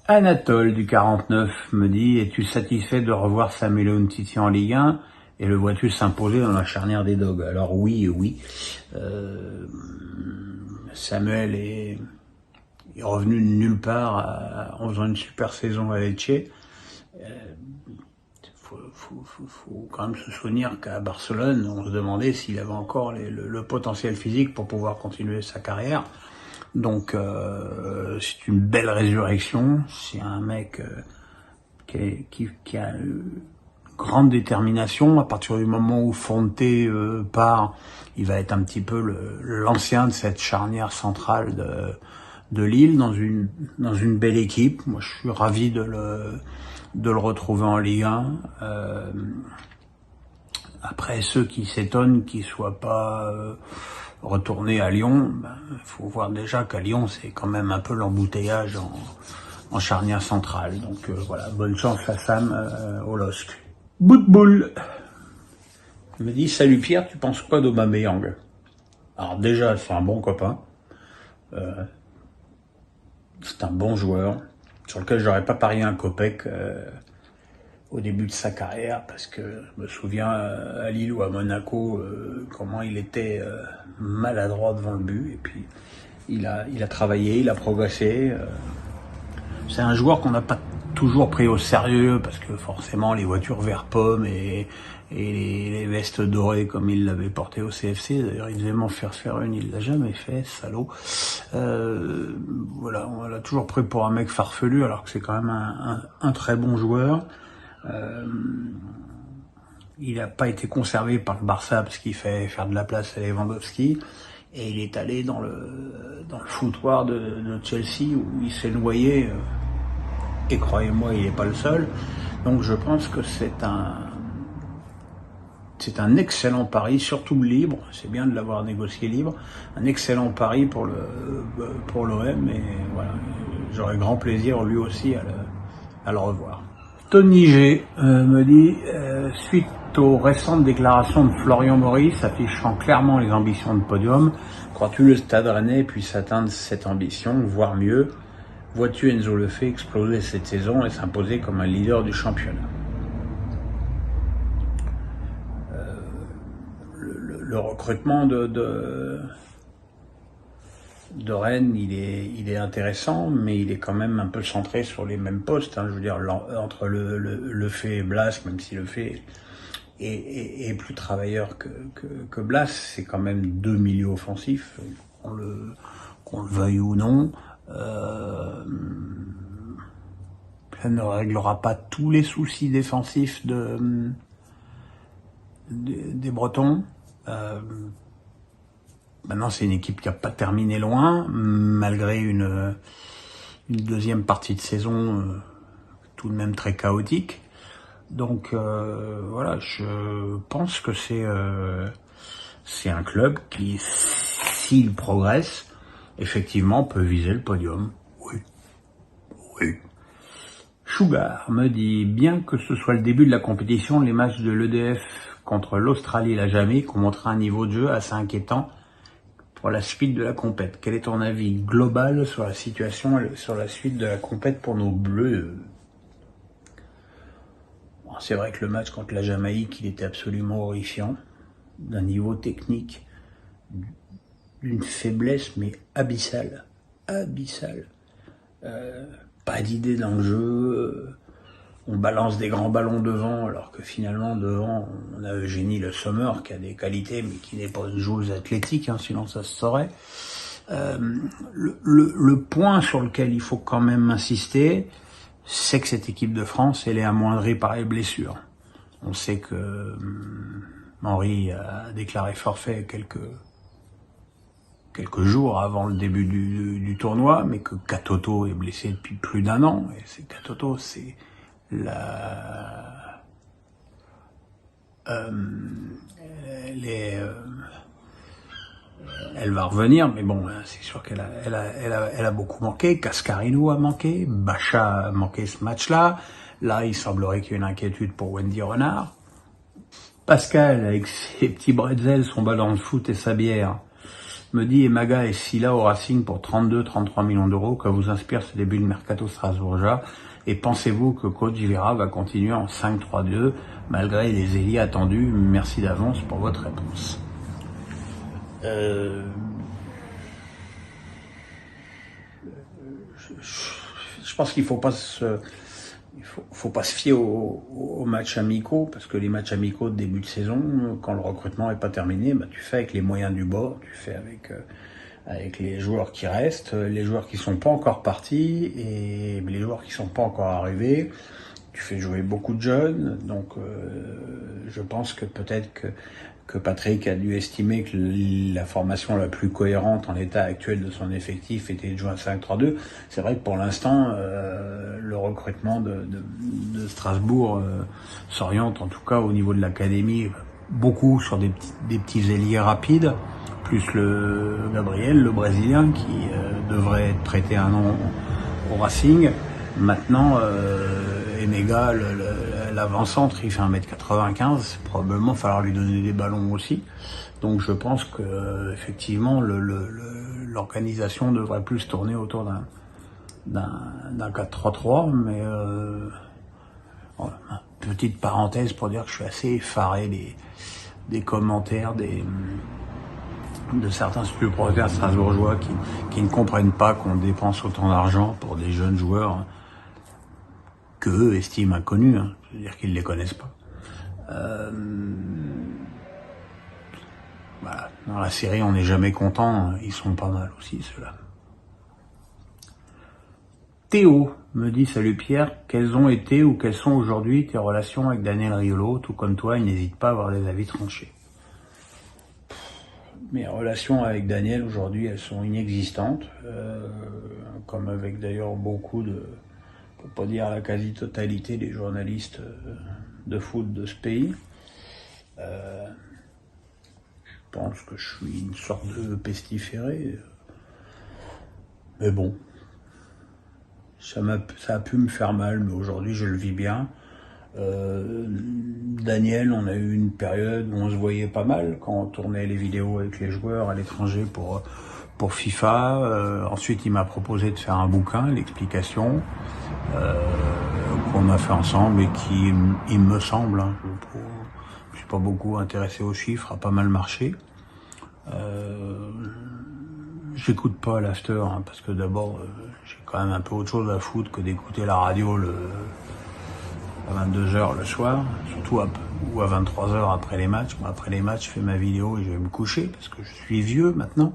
Anatole du 49 me dit: es-tu satisfait de revoir Samuel Umtiti en Ligue 1 et le vois-tu s'imposer dans la charnière des Dogs? Alors oui. Samuel est revenu de nulle part en faisant une super saison à Lecce. Faut quand même se souvenir qu'à Barcelone, on se demandait s'il avait encore le potentiel physique pour pouvoir continuer sa carrière. Donc c'est une belle résurrection. C'est un mec qui a une grande détermination. À partir du moment où Fonte part, il va être un petit peu l'ancien de cette charnière centrale de Lille dans une belle équipe. Moi, je suis ravi de le retrouver en Ligue 1. Après, ceux qui s'étonnent qu'il soit pas retourné à Lyon, faut voir déjà qu'à Lyon, c'est quand même un peu l'embouteillage en charnière centrale. Donc voilà, bonne chance à Sam au LOSC. Bout de boule. Il me dit: salut Pierre, tu penses quoi d'Aubameyang? Alors déjà, c'est un bon copain. C'est un bon joueur sur lequel j'aurais pas parié un copec au début de sa carrière, parce que je me souviens à Lille ou à Monaco comment il était maladroit devant le but, et puis il a travaillé, il a progressé. C'est un joueur qu'on n'a pas toujours pris au sérieux, parce que forcément les voitures vert pomme et les vestes dorées comme il l'avait porté au CFC, d'ailleurs il devait m'en faire une, il l'a jamais fait, salaud. Voilà, on l'a toujours pris pour un mec farfelu, alors que c'est quand même un très bon joueur. Il n'a pas été conservé par le Barça parce qu'il fait faire de la place à Lewandowski, et il est allé dans le foutoir de Chelsea où il s'est noyé, et croyez-moi, il n'est pas le seul. Donc je pense que c'est un excellent pari, surtout libre. C'est bien de l'avoir négocié libre. Un excellent pari pour l'OM, et voilà, j'aurais grand plaisir lui aussi à le revoir. Tony G me dit: suite aux récentes déclarations de Florian Maurice affichant clairement les ambitions de podium, crois-tu le Stade Rennais puisse atteindre cette ambition, voire mieux? Vois-tu Enzo Lefebvre exploser cette saison et s'imposer comme un leader du championnat? Le recrutement de Rennes, il est intéressant, mais il est quand même un peu centré sur les mêmes postes. Je veux dire, entre Lefebvre et Blas, même si Lefebvre est plus travailleur que Blas, c'est quand même deux milieux offensifs, qu'on le veuille ou non. Ça ne réglera pas tous les soucis défensifs des Bretons. Maintenant, c'est une équipe qui n'a pas terminé loin, malgré une deuxième partie de saison tout de même très chaotique. Donc voilà, je pense que c'est un club qui, s'il progresse, effectivement peut viser le podium. Oui. Sugar me dit: bien que ce soit le début de la compétition, les matchs de l'EDF contre l'Australie et la Jamaïque ont montré un niveau de jeu assez inquiétant pour la suite de la compète. Quel est ton avis global sur la situation et sur la suite de la compète pour nos Bleus? Bon, c'est vrai que le match contre la Jamaïque, il était absolument horrifiant, d'un niveau technique, d'une faiblesse mais abyssale. Pas d'idée dans le jeu. On balance des grands ballons devant, alors que finalement devant on a Eugénie Le Sommer qui a des qualités mais qui n'est pas une joueuse athlétique, sinon ça se saurait. Le point sur lequel il faut quand même insister, c'est que cette équipe de France, elle est amoindrie par les blessures. On sait que Henry a déclaré forfait quelques jours avant le début du tournoi, mais que Katoto est blessé depuis plus d'un an. Et Katoto, c'est elle va revenir, mais bon, c'est sûr qu'elle a beaucoup manqué. Cascarino a manqué, Bacha a manqué ce match-là. Là, il semblerait qu'il y ait une inquiétude pour Wendy Renard. Pascal, avec ses petits bretzels, son ballon de foot et sa bière, me dit Emaga et Silla au Racing pour 32-33 millions d'euros. Que vous inspire ce début de mercato strasbourgeois? Et pensez-vous que coach Vieira va continuer en 5-3-2 malgré les ailiers attendus? Merci d'avance pour votre réponse. Je pense qu'il faut pas se fier aux matchs amicaux, parce que les matchs amicaux de début de saison, quand le recrutement est pas terminé, tu fais avec les moyens du bord, tu fais avec les joueurs qui restent, les joueurs qui sont pas encore partis et les joueurs qui sont pas encore arrivés. Tu fais jouer beaucoup de jeunes, donc je pense que peut-être que Patrick a dû estimer que la formation la plus cohérente en l'état actuel de son effectif était de jouer un 5-3-2. C'est vrai que pour l'instant, le recrutement de Strasbourg s'oriente, en tout cas au niveau de l'académie, beaucoup sur des petits ailiers rapides, plus le Gabriel, le Brésilien, qui devrait être prêté un an au Racing. Maintenant, Emega, l'avant-centre, il fait 1m95, probablement falloir lui donner des ballons aussi. Donc je pense que effectivement l'organisation devrait plus tourner autour d'un 4-3-3, mais voilà. Petite parenthèse pour dire que je suis assez effaré des commentaires de certains supporters strasbourgeois qui ne comprennent pas qu'on dépense autant d'argent pour des jeunes joueurs qu'eux estiment inconnus, c'est-à-dire qu'ils ne les connaissent pas. Voilà. Dans la série, on n'est jamais content, ils sont pas mal aussi, ceux-là. Théo me dit « Salut Pierre, quelles ont été ou quelles sont aujourd'hui tes relations avec Daniel Riolo? Tout comme toi, il n'hésite pas à avoir les avis tranchés. » Mes relations avec Daniel aujourd'hui, elles sont inexistantes, comme avec d'ailleurs beaucoup pour pas dire la quasi-totalité des journalistes de foot de ce pays. Je pense que je suis une sorte de pestiféré, mais bon, ça a pu me faire mal, mais aujourd'hui je le vis bien. Daniel, on a eu une période où on se voyait pas mal quand on tournait les vidéos avec les joueurs à l'étranger pour FIFA. Ensuite, il m'a proposé de faire un bouquin, l'explication, qu'on a fait ensemble et qui, il me semble, je suis pas beaucoup intéressé aux chiffres, a pas mal marché. J'écoute pas l'after, parce que d'abord, j'ai quand même un peu autre chose à foutre que d'écouter la radio à 22h le soir, surtout ou à 23h après les matchs. Moi, après les matchs, je fais ma vidéo et je vais me coucher parce que je suis vieux maintenant.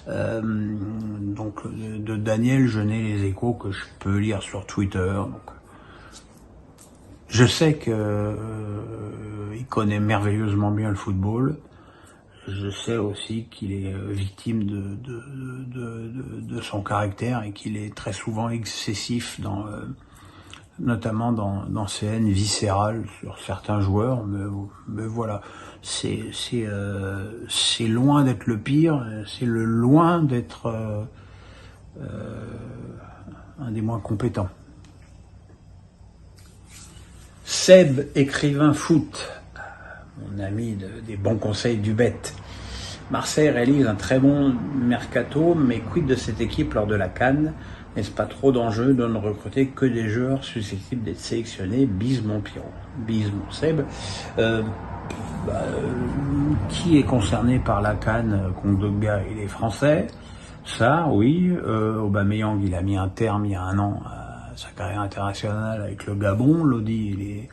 Donc de Daniel, je n'ai les échos que je peux lire sur Twitter. Donc, je sais que il connaît merveilleusement bien le football. Je sais aussi qu'il est victime de son caractère et qu'il est très souvent excessif notamment dans ces haines viscérales sur certains joueurs, mais voilà, c'est loin d'être le pire, c'est loin d'être un des moins compétents. Seb, écrivain foot, mon ami des bons conseils du bête. Marseille réalise un très bon mercato, mais quid de cette équipe lors de la CAN? N'est-ce pas trop d'enjeux de ne recruter que des joueurs susceptibles d'être sélectionnés? Bise mon Pierrot. Bise mon Seb. Qui est concerné par la CAN? Kondogbia, il est français. Ça, oui. Aubameyang, il a mis un terme il y a un an à sa carrière internationale avec le Gabon. Lodi,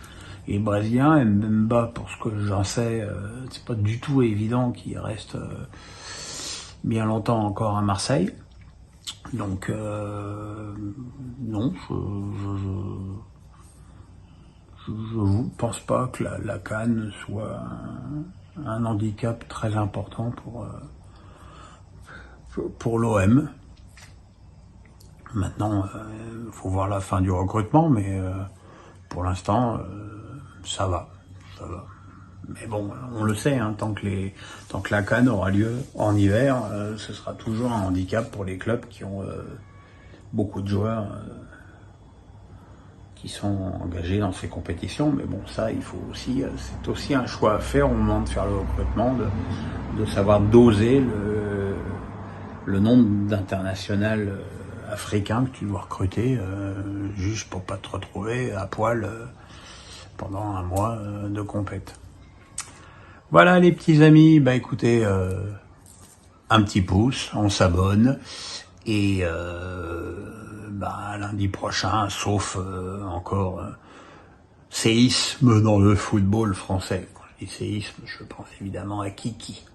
il est brésilien. Mbemba, pour ce que j'en sais, c'est pas du tout évident qu'il reste bien longtemps encore à Marseille. Donc non, je ne pense pas que la CAN soit un handicap très important pour l'OM. Maintenant, il faut voir la fin du recrutement, mais pour l'instant, ça va. Mais bon, on le sait, tant que la CAN aura lieu en hiver, ce sera toujours un handicap pour les clubs qui ont beaucoup de joueurs qui sont engagés dans ces compétitions. Mais bon, ça, c'est aussi un choix à faire au moment de faire le recrutement, de savoir doser le nombre d'internationales africains que tu dois recruter juste pour pas te retrouver à poil pendant un mois de compète. Voilà les petits amis, bah écoutez, un petit pouce, on s'abonne et lundi prochain, sauf encore séisme dans le football français. Quand je dis séisme, je pense évidemment à Kiki.